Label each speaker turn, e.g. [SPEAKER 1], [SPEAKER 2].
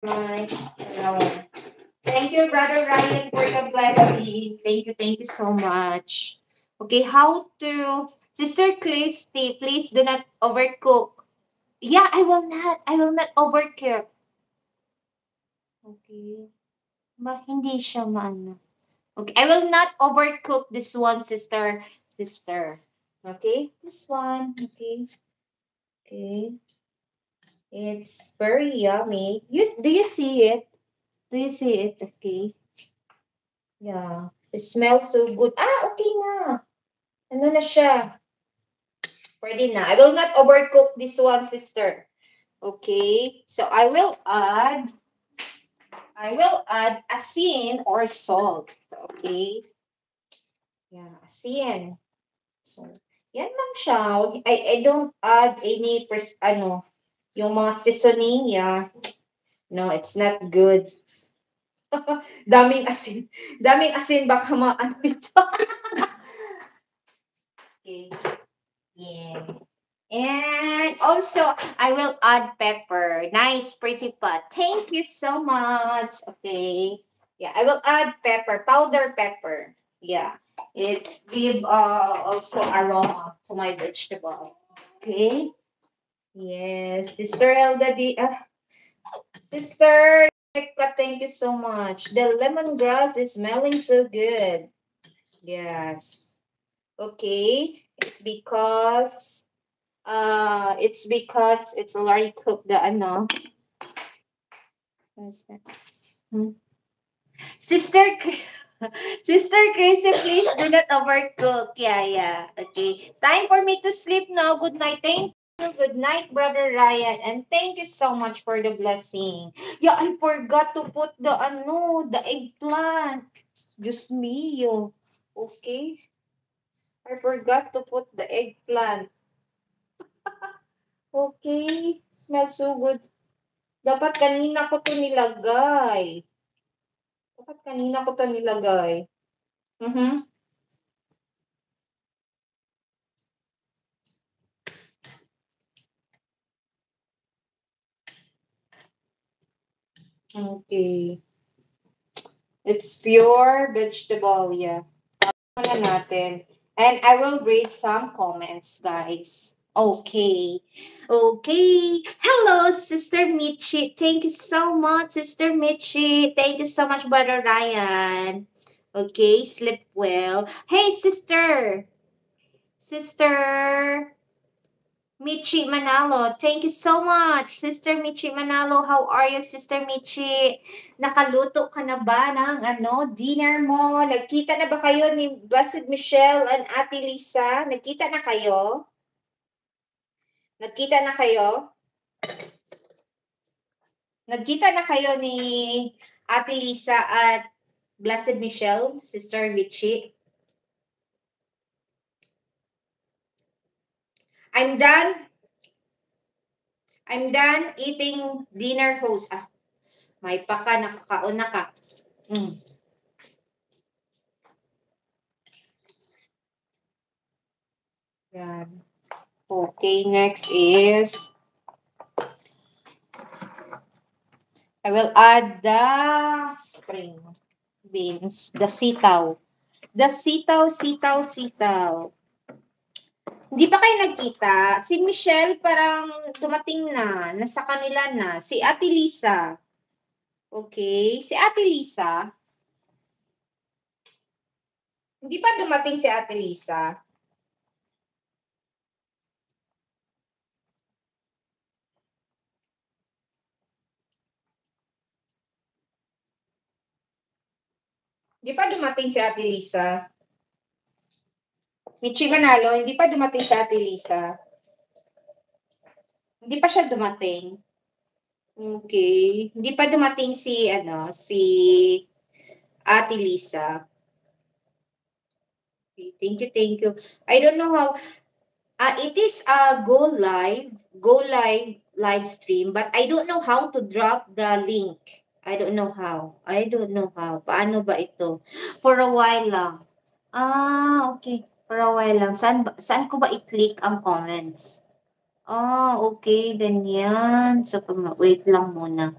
[SPEAKER 1] My, thank you, Brother Ryan, for the blessing. Thank you so much. Okay, how to, Sister Christy, please do not overcook. Yeah, I will not overcook. Okay. Ba, hindi siya maano. Okay, I will not overcook this one, sister. Sister. Okay, this one. Okay. Okay. It's very yummy. Do you see it? Do you see it? Okay. Yeah. It smells so good. Ah, okay na. Ano na siya? Pwede na. I will not overcook this one, sister. Okay. So I will add asin or salt. Okay. Yeah, asin. So, yan lang siya. I don't add any yung mga seasoning, yeah. No, it's not good. Daming asin. Daming asin, baka ano ito. Okay. Yeah. And also, I will add pepper. Nice, pretty pot. Thank you so much. Okay. Yeah, I will add pepper, powder pepper. Yeah. It's give also aroma to my vegetable. Okay. Yes, Sister Elda, Sister Rebecca, thank you so much. The lemongrass is smelling so good. Yes. Okay. Because it's because it's already cooked the ano. What's that? Sister Sister Chrissy, please do not overcook. Yeah, yeah. Okay. Time for me to sleep now. Good night. Thank you. Good night, Brother Ryan. And thank you so much for the blessing. Yeah, I forgot to put the eggplant. Just me, yo. Okay. I forgot to put the eggplant. Okay. Smells so good. Dapat kanina ko to nilagay. Dapat kanina ko to nilagay. Mm-hmm. Okay. It's pure vegetable, yeah. Muna natin. And I will read some comments, guys. Okay. Okay. Hello, Sister Michi. Thank you so much, Sister Michi. Thank you so much, Brother Ryan. Okay, sleep well. Hey, sister. Sister Michi Manalo, thank you so much, Sister Michi Manalo. How are you, Sister Michi? Nakaluto ka na ba ng dinner mo? Nagkita na ba kayo ni Blessed Michelle and Ate Lisa? Nagkita na kayo? Nagkita na kayo? Nagkita na kayo ni Ate Lisa at Blessed Michelle, Sister Michi? I'm done. I'm done eating dinner, host. Ah, may paka, nakakaon na ka. Yan. Okay, next is I will add the spring beans, the sitaw. The sitaw. Hindi pa kayo nagkita? Si Michelle parang dumating na, nasa kanila na. Si Ate Lisa. Okay, si Ate Lisa. Hindi pa dumating si Ate Lisa. Hindi pa dumating si Ate Lisa. Michi Manalo, hindi pa dumating si Ate Lisa. Hindi pa siya dumating. Okay. Hindi pa dumating si Ate Lisa. Okay, thank you. I don't know how it is a go live stream, but I don't know how to drop the link. I don't know how. Paano ba ito? For a while lang. Ah, okay. For a while lang. Saan ko ba i-click ang comments? Ah, okay. Ganyan. So, wait lang muna.